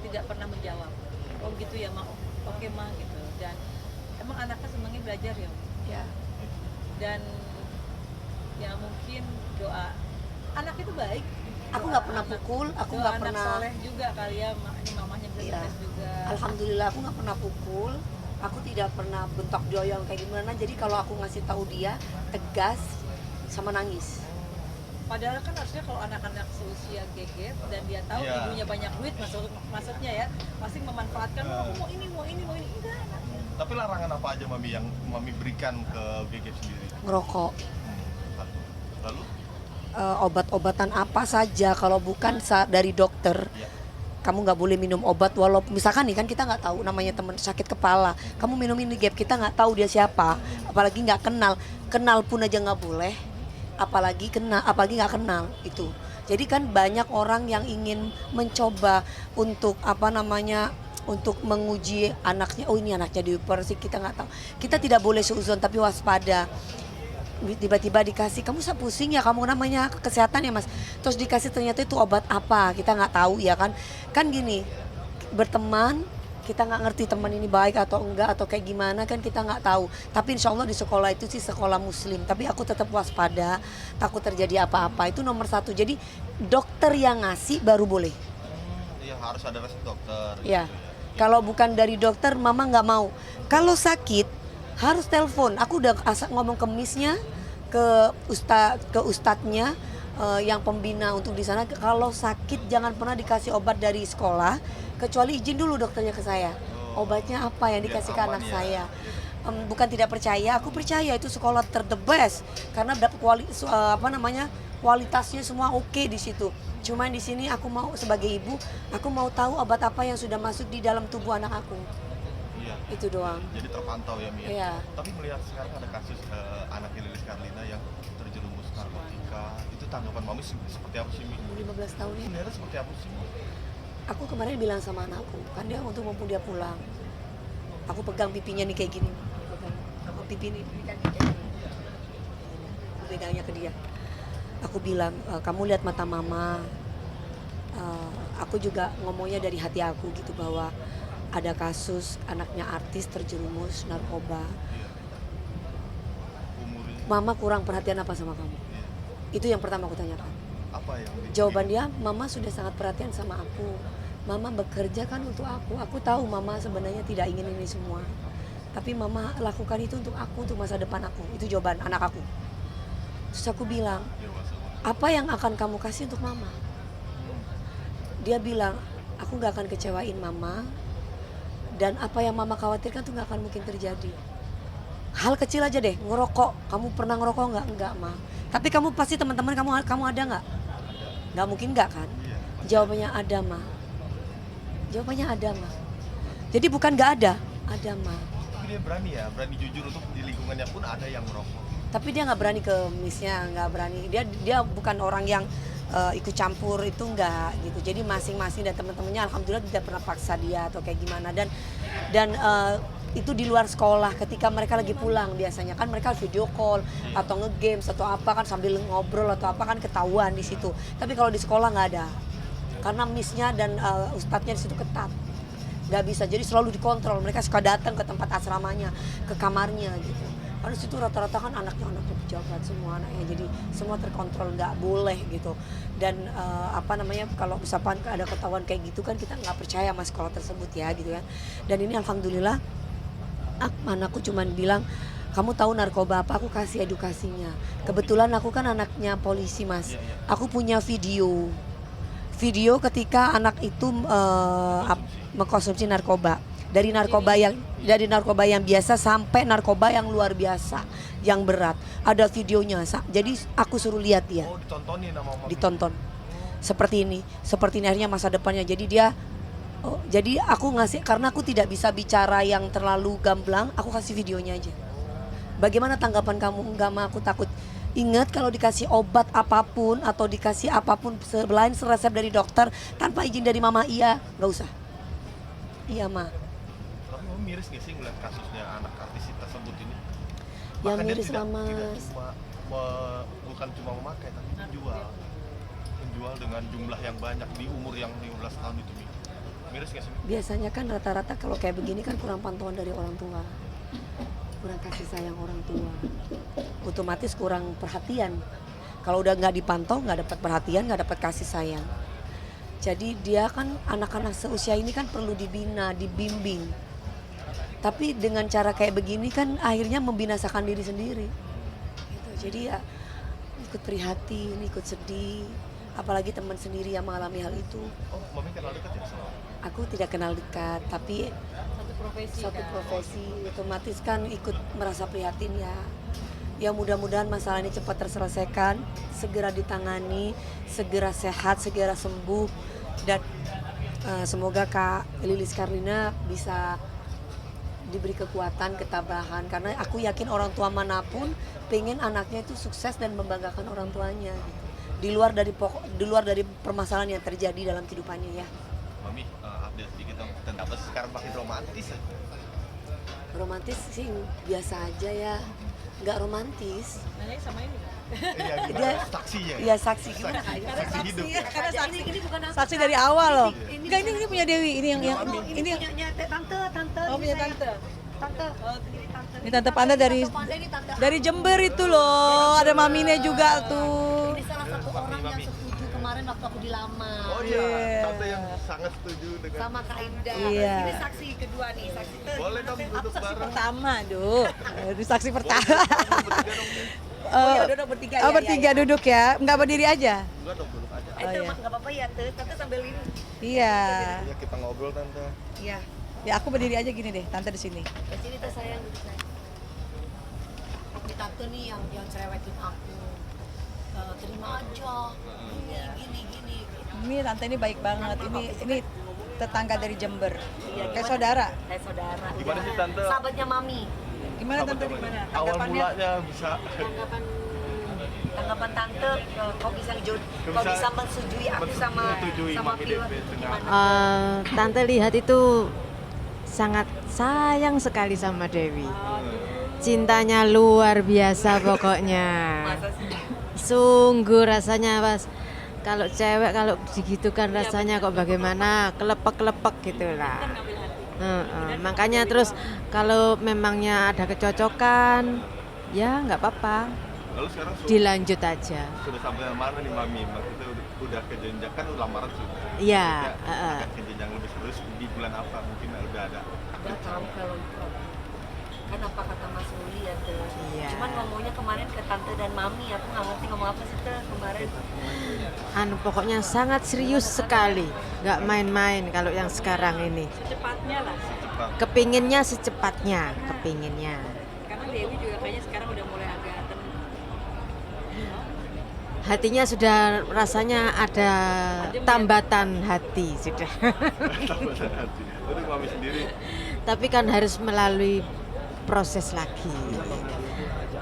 tidak pernah menjawab. Oh gitu ya mak, oke mak gitu. Dan emang anaknya senangnya belajar ya. Ya. Dan ya mungkin doa anak itu baik. Aku nggak pernah pukul, aku nggak anak pernah. soleh juga kali ya, ini mamahnya bisa Iya. tes juga. Alhamdulillah aku nggak pernah pukul, aku tidak pernah bentak dia yang kayak gimana. Jadi kalau aku ngasih tahu dia tegas sama nangis. Padahal kan harusnya kalau anak-anak seusia geget dan dia tahu Iya. ibunya banyak duit, maksudnya ya pasti memanfaatkan mau ini enggak anaknya. Tapi larangan apa aja Mami yang Mami berikan ke GG sendiri? Ngerokok, Satu. Lalu? obat-obatan apa saja kalau bukan dari dokter. Ya. Kamu nggak boleh minum obat walaupun misalkan nih kan kita nggak tahu namanya teman sakit kepala. Kamu minum ini gap kita nggak tahu dia siapa, apalagi nggak kenal pun aja nggak boleh. Apalagi nggak kenal itu. Jadi kan banyak orang yang ingin mencoba untuk untuk menguji anaknya. Oh ini anaknya diuperasi, kita nggak tahu. Kita tidak boleh seuzon tapi waspada. Tiba-tiba dikasih, kamu pusing ya, kamu namanya kesehatan ya mas, terus dikasih ternyata itu obat apa, kita nggak tahu ya kan. Kan gini, berteman kita nggak ngerti teman ini baik atau enggak atau kayak gimana kan kita nggak tahu. Tapi insya Allah di sekolah itu sih sekolah muslim, tapi aku tetap waspada, takut terjadi apa-apa, itu nomor satu. Jadi dokter yang ngasih baru boleh. Iya harus ada resep dokter. Ya, Gitu ya. kalau bukan dari dokter mama nggak mau. Kalau sakit harus telepon. Aku udah ngomong ke misnya, ke ustadznya yang pembina untuk di sana. Kalau sakit jangan pernah dikasih obat dari sekolah, kecuali izin dulu dokternya ke saya. Obatnya apa yang dikasih ke anak saya? Bukan tidak percaya, aku percaya itu sekolah the best karena dapat kualitasnya semua oke di situ. Cuman di sini aku mau sebagai ibu, aku mau tahu obat apa yang sudah masuk di dalam tubuh anak aku. Iya. Itu doang. Jadi terpantau ya Mia. Iya. Tapi melihat sekarang ada kasus anak Lilis Karlina yang terjerumus narkotika, itu tanggapan Mami seperti apa sih Mi? 15 tahun ya. Sebenarnya seperti apa sih Mi? Aku kemarin bilang sama anakku, kan dia untuk mumpung dia pulang. Aku pegang pipinya nih kayak gini. Aku pipi ini kan kayak gini. Aku pegangnya ke dia. Aku bilang, kamu lihat mata mama. Aku juga ngomongnya dari hati aku gitu bahwa ada kasus anaknya artis terjerumus narkoba. Umurnya? Mama kurang perhatian apa sama kamu? Iya. Itu yang pertama aku tanyakan. Apa yang Jawaban dia, mama sudah sangat perhatian sama aku. Mama bekerja kan untuk aku. Aku tahu mama sebenarnya tidak ingin ini semua. Tapi mama lakukan itu untuk aku, untuk masa depan aku. Itu jawaban anak aku. Terus aku bilang, apa yang akan kamu kasih untuk mama? Dia bilang, aku gak akan kecewain mama. Dan apa yang mama khawatirkan tuh gak akan mungkin terjadi. Hal kecil aja deh, ngerokok. Kamu pernah ngerokok nggak? Enggak, Ma. Tapi kamu pasti teman-teman kamu ada nggak? Nggak mungkin nggak kan? Jawabannya ada, Ma. Jawabannya ada, Ma. Jadi bukan nggak ada Ma. Tapi dia berani ya, berani jujur untuk di lingkungannya pun ada yang merokok. Tapi dia nggak berani ke misnya, nggak berani. Dia bukan orang yang ikut campur itu enggak gitu. Jadi masing-masing dan teman-temannya alhamdulillah tidak pernah paksa dia atau kayak gimana dan itu di luar sekolah ketika mereka lagi pulang biasanya kan mereka video call atau nge-games atau apa kan sambil ngobrol atau apa kan ketahuan di situ. Tapi kalau di sekolah nggak ada. Karena misnya dan ustadznya di situ ketat. Nggak bisa. Jadi selalu dikontrol. Mereka suka datang ke tempat asramanya, ke kamarnya gitu. Karena situ rata-rata kan anaknya pejabat semua anaknya, jadi semua terkontrol, nggak boleh gitu. Dan kalau misalkan ada ketahuan kayak gitu kan kita nggak percaya sama sekolah tersebut ya gitu kan. Dan ini alhamdulillah anakku cuman bilang, kamu tahu narkoba apa, aku kasih edukasinya. Kebetulan aku kan anaknya polisi mas, aku punya video ketika anak itu mengkonsumsi narkoba. Dari narkoba yang biasa sampai narkoba yang luar biasa, yang berat. Ada videonya. Jadi aku suruh lihat dia. Oh, ditontonin sama Mami. Ditonton. Seperti ini akhirnya masa depannya. Jadi aku ngasih, karena aku tidak bisa bicara yang terlalu gamblang, aku kasih videonya aja. Bagaimana tanggapan kamu? Enggak, Ma, aku takut. Ingat kalau dikasih obat apapun atau dikasih apapun selain resep dari dokter tanpa izin dari mama, iya, nggak usah. Iya, Ma. Tapi Mami miris gak sih ngeliat kasusnya anak artis tersebut ini? Ya Bahkan dia miris, tidak Mas. bukan cuma memakai tapi menjual dengan jumlah yang banyak di umur yang 15 tahun itu. Miris nggak sih? Biasanya kan rata-rata kalau kayak begini kan kurang pantauan dari orang tua, kurang kasih sayang orang tua, otomatis kurang perhatian. Kalau udah nggak dipantau, nggak dapat perhatian, nggak dapat kasih sayang. Jadi dia kan anak-anak seusia ini kan perlu dibina, dibimbing. Tapi dengan cara kayak begini kan akhirnya membinasakan diri sendiri. Gitu. Jadi ya ikut prihatin, ikut sedih. Apalagi teman sendiri yang mengalami hal itu. Oh, Mami kenal dekat ya sama? Aku tidak kenal dekat, tapi Satu profesi satu kan. profesi otomatis kan ikut merasa prihatin ya. Ya mudah-mudahan masalah ini cepat terselesaikan, segera ditangani, segera sehat, segera sembuh, dan semoga Kak Lilis Karlina bisa diberi kekuatan, ketabahan, karena aku yakin orang tua manapun pengen anaknya itu sukses dan membanggakan orang tuanya gitu. Di luar dari permasalahan yang terjadi dalam kehidupannya ya. Mami, update sedikit dong. Tentang apa sih sekarang makin romantis ya? Romantis sih biasa aja ya, nggak romantis. Nanya sama ini kan? Iya, gimana? Dia- Saksinya. Ya saksi gimana Kak? Karena Saksi hidup. ya, karena saksi ini bukan aku. Saksi dari awal loh. Ini Enggak, ini punya Dewi, ini yang ini ini yang punyanya tante. Oh, punya saya. tante. Tante. Oh, ini tante. ini Tante Panda dari Tante Panda ini tante. dari Jember itu loh. Ada maminya juga tuh. Ini salah satu orang yang setuju kemarin waktu aku dilamar. Oh iya, Iya. tante yang sangat setuju dengan. Sama Kak Indah. Iya. Ini saksi kedua nih, saksi. Boleh dong duduk bareng. Pertama, duh. Di saksi pertama. Bertiga dong. Eh, duduk bertiga oh, bertiga duduk ya. Enggak berdiri aja. Enggak dong, duduk aja. Eh, iya. nggak apa-apa ya, tante sambil ini. Iya. Ya kita ngobrol tante. Iya. Ya aku berdiri aja gini deh, Tante di sini. Ke sini tuh sayang, duduk sayang. Tapi tante nih yang cerewetin aku. Terima aja. Gini. Ini Tante ini baik banget. Ini tetangga dari Jember. Iya, Kayak gimana? saudara. Kayak saudara. Gimana sih, Tante? Sahabatnya Mami. Gimana Tante di mana? Awal mulanya bisa Tanggapan tante, kok bisa Kok bisa menyetujui aku sama menyetujui Mami Pila? Devi dengan Gimana? Tante lihat itu sangat sayang sekali sama Dewi. Cintanya luar biasa pokoknya. Masa sih? Sungguh rasanya pas kalau cewek kalau digitukan rasanya kok bagaimana kelepek-kelepek gitulah. Makanya terus kalau memangnya ada kecocokan ya nggak apa-apa, lalu sekarang dilanjut aja. sudah sampai mana nih Mami? Maksudnya udah ke jenjang kan lamaran sudah. Iya, Ya, akan ke jenjang lebih serius di bulan apa? Mungkin udah ada. Gak tahu kalau itu. Kan apa kata Mas Ruli ya tuh. Iya. Cuman ngomongnya kemarin ke tante dan mami, aku nggak ngerti ngomong apa sih tuh kemarin. Pokoknya sangat serius sekali, nggak main-main kalau yang sekarang ini. Secepatnya lah. Cepat. Kepinginnya secepatnya, kepinginnya. Karena Dewi juga kayaknya sekarang udah mulai agak tenang. Hatinya sudah rasanya ada tambatan hati sudah. Tambatan hati. Untuk Mami sendiri. Tapi kan harus melalui proses lagi.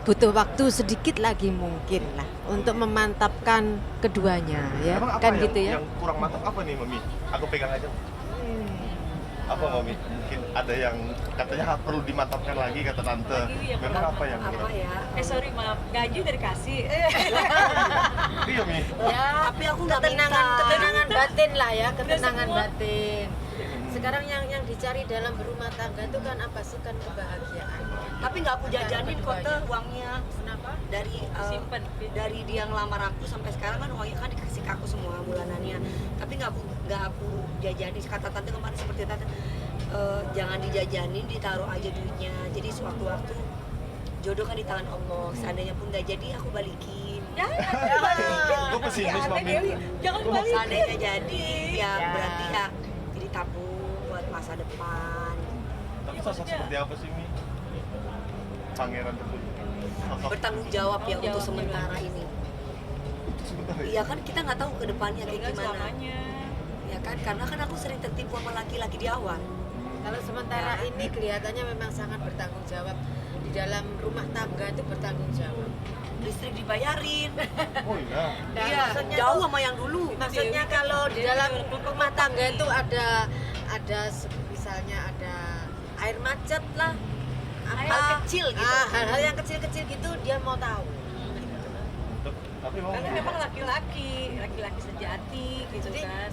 Butuh waktu sedikit lagi mungkin lah untuk memantapkan keduanya ya. Emang apa Kan yang, gitu ya. yang kurang mantap apa nih Mami? Aku pegang aja. Apa Mami? Mungkin ada yang katanya perlu dimantapkan lagi kata tante. Lagi yang Memang apa yang Apa kurang? ya? Sorry maaf, gaji udah dikasih. Iya Mi. Ya, Tapi aku nggak ketenangan batin lah ya, ketenangan batin. Sekarang yang dicari dalam berumah tangga itu kan apa sih, kan kebahagiaan. Tapi nggak aku jajanin kok tuh uangnya. Kenapa? Dari Simpen. dari dia ngelamar aku sampai sekarang kan uangnya kan dikasih ke aku semua bulanannya. Tapi nggak aku jajanin. Kata tante kemarin seperti tante, jangan dijajanin, ditaruh aja duitnya. Jadi sewaktu-waktu jodoh kan di tangan Allah. Seandainya pun nggak jadi, aku balikin. Ya, Gue pesimis ada Mami. Dewi, jangan Gua balik. Seandainya jadi, ya berarti ya jadi tabung buat masa depan. Tapi sosok seperti apa sih Mi? Pangeran tersebut. Sosok Bertanggung jawab ya untuk Jawabnya sementara bagus. ini. sebentar. Iya kan kita nggak tahu ke depannya kayak Enggak gimana. selamanya. Ya kan karena kan aku sering tertipu sama laki-laki di awal. Kalau sementara ini kelihatannya memang sangat bertanggung jawab. Di dalam rumah tangga itu bertanggung jawab. Listrik dibayarin. Oh iya. Nah, Iya, maksudnya jauh tuh- sama yang dulu. Maksudnya kalau di dalam rumah tangga itu ada misalnya ada air macet lah, Hal kecil gitu. hal-hal yang kecil-kecil gitu dia mau tahu. Tapi mau Karena memang laki-laki sejati gitu Jadi kan.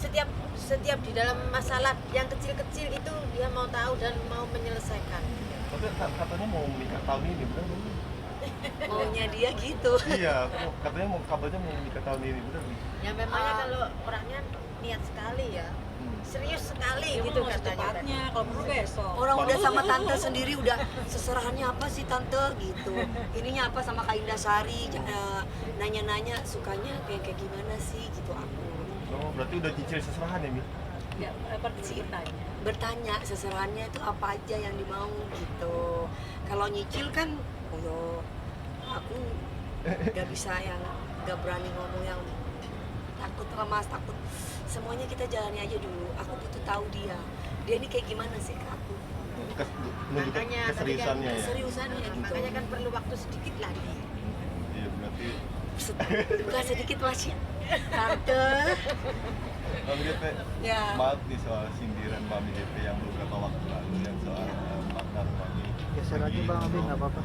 setiap di dalam masalah yang kecil-kecil itu dia mau tahu dan mau menyelesaikan. tapi katanya mau menikah tahun ini, bener nggak? Maunya dia gitu. Iya, katanya mau kabarnya mau menikah tahun ini, bener nih. Ya memangnya kalau orangnya niat sekali ya, serius sekali Ya, gitu harus katanya. cepatnya, kalau perlu besok. Orang udah sama tante sendiri udah seserahannya apa sih tante gitu. Ininya apa sama Kak Indah Sari nanya-nanya sukanya kayak gimana sih gitu aku. Oh, berarti udah cicil seserahan ya, Mi? Ya, apa bertanya. Bertanya seserahannya itu apa aja yang dimau gitu. Kalau nyicil kan yo aku gak bisa yang gak berani ngomong yang takut sama takut. Semuanya kita jalani aja dulu. Aku butuh tahu dia ini kayak gimana sih ke aku. Menunjukkan Makanya tadi keseriusannya ya? Keseriusannya gitu. Makanya kan perlu waktu sedikit lagi. Iya, berarti Bukan sedikit masih tante. Mami DP, Ya. maaf nih soal sindiran Mami DP yang beberapa waktu lalu yang soal partner Mami. Geser aja Bang Abi, nggak apa-apa.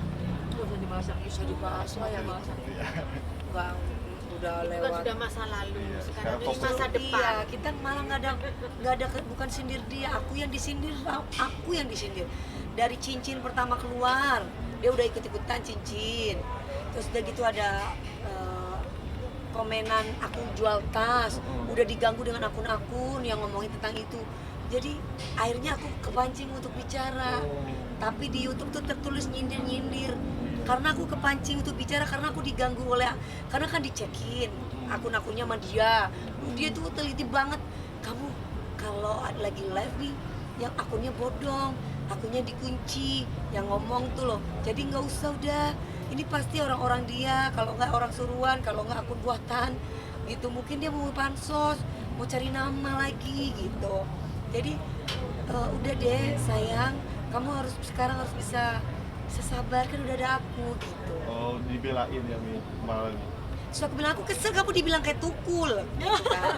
Usah dimasak, Bisa dibahas lah ya dimasak. Bang, udah Itu kan lewat. sudah masa lalu. Iya, Sekarang sekarang ini fokus. masa depan. Iya, kita malah nggak ada bukan sindir dia, aku yang disindir, aku yang disindir. Dari cincin pertama keluar, dia udah ikut-ikutan cincin. Terus udah gitu ada komenan aku jual tas, udah diganggu dengan akun-akun yang ngomongin tentang itu. Jadi akhirnya aku kepancing untuk bicara. Tapi di YouTube tuh tertulis nyindir-nyindir. Karena aku kepancing untuk bicara karena aku diganggu karena kan dicekin akun-akunnya sama dia. Dia tuh teliti banget. Kamu kalau lagi live nih yang akunnya bodong, akunnya dikunci, yang ngomong tuh loh. Jadi nggak usah udah. Ini pasti orang-orang dia, kalau nggak orang suruhan, kalau nggak akun buatan gitu. Mungkin dia mau pansos, mau cari nama lagi gitu. Jadi udah deh sayang, kamu sekarang harus bisa sabar, kan udah ada aku gitu. Oh, dibelain ya, Mi, malah nih. Terus aku bilang, aku kesel kamu dibilang kayak tukul gitu kan.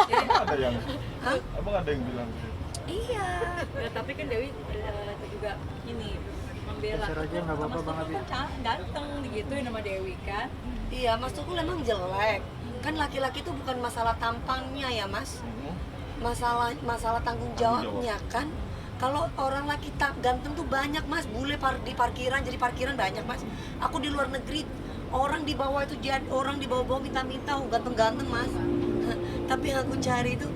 Emang ada yang, Hah? emang ada yang bilang gitu? Iya. Ya, tapi kan Dewi juga ini membela. Geser aja, nggak apa-apa, Mas Bang Tukul Abi. kan ganteng digituin sama Dewi kan. Iya, Mas Tukul emang jelek. Kan laki-laki itu bukan masalah tampangnya ya, Mas. Masalah tanggung jawabnya kan. Kalau orang laki ganteng tuh banyak, Mas. Bule di parkiran, jadi parkiran banyak, Mas. Aku di luar negeri, orang di bawah itu orang di bawah minta-minta, ganteng-ganteng, Mas. Tapi yang aku cari itu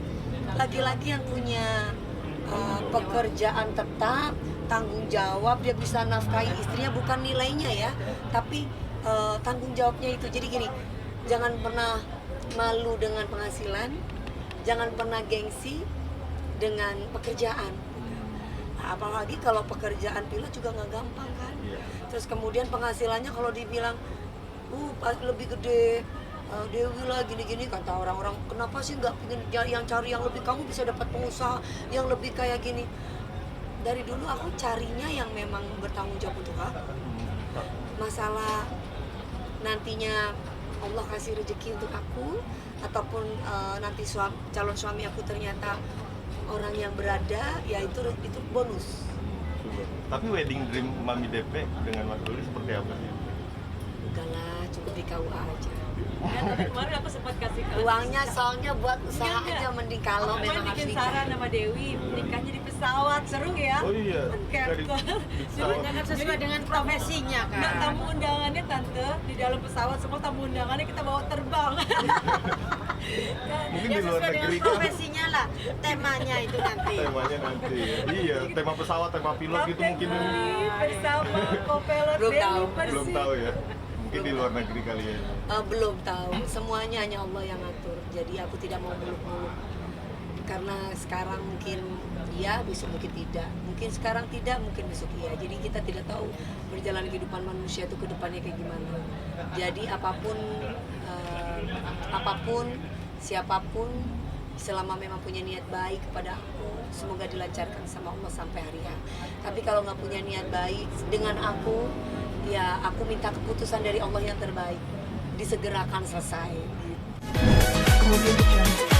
laki-laki yang punya pekerjaan tetap, tanggung jawab, dia bisa nafkahi istrinya, bukan nilainya ya, tapi tanggung jawabnya itu. Jadi gini, jangan pernah malu dengan penghasilan, jangan pernah gengsi dengan pekerjaan. Nah, apalagi kalau pekerjaan pilot juga nggak gampang kan. Terus kemudian penghasilannya kalau dibilang lebih gede, Dewi lah gini-gini, kata orang-orang, kenapa sih nggak pengen yang cari yang lebih, kamu bisa dapat pengusaha yang lebih kayak gini. Dari dulu aku carinya yang memang bertanggung jawab untuk aku. Masalah nantinya Allah kasih rezeki untuk aku, ataupun nanti calon suami aku ternyata orang yang berada, ya itu bonus. Tapi wedding dream Mami DP dengan Mas Ruli seperti apa sih? Enggak lah, cukup di KUA aja. Ya, tapi kemarin aku sempat kasih ke Uangnya soalnya buat usaha Enggak. aja, mending kalau aku memang harus bikin nikah. saran sama Dewi, nikahnya di pesawat, seru ya. Oh iya, Kan nggak di captain. pesawat. Jangan sesuai dengan profesinya kan. Nggak, tamu undangannya tante di dalam pesawat, semua tamu undangannya kita bawa terbang. Mungkin Ya di luar sesuai dengan negeri kan profesinya lah, temanya itu nanti. temanya nanti ya. Iya, tema pesawat, tema pilot gitu mungkin bersama co-pilot Belum Dewi tahu. Persik. belum tahu ya. Mungkin di luar negeri kali ya. Belum tahu, semuanya hanya Allah yang ngatur. Jadi aku tidak mau muluk-muluk. Karena sekarang mungkin iya, besok mungkin tidak. Mungkin sekarang tidak, mungkin besok iya. Jadi kita tidak tahu perjalanan kehidupan manusia itu ke depannya kayak gimana. Jadi apapun, siapapun, selama memang punya niat baik kepada aku, semoga dilancarkan sama Allah sampai hari H. Tapi kalau nggak punya niat baik dengan aku, ya aku minta keputusan dari Allah yang terbaik, disegerakan selesai. Kemudian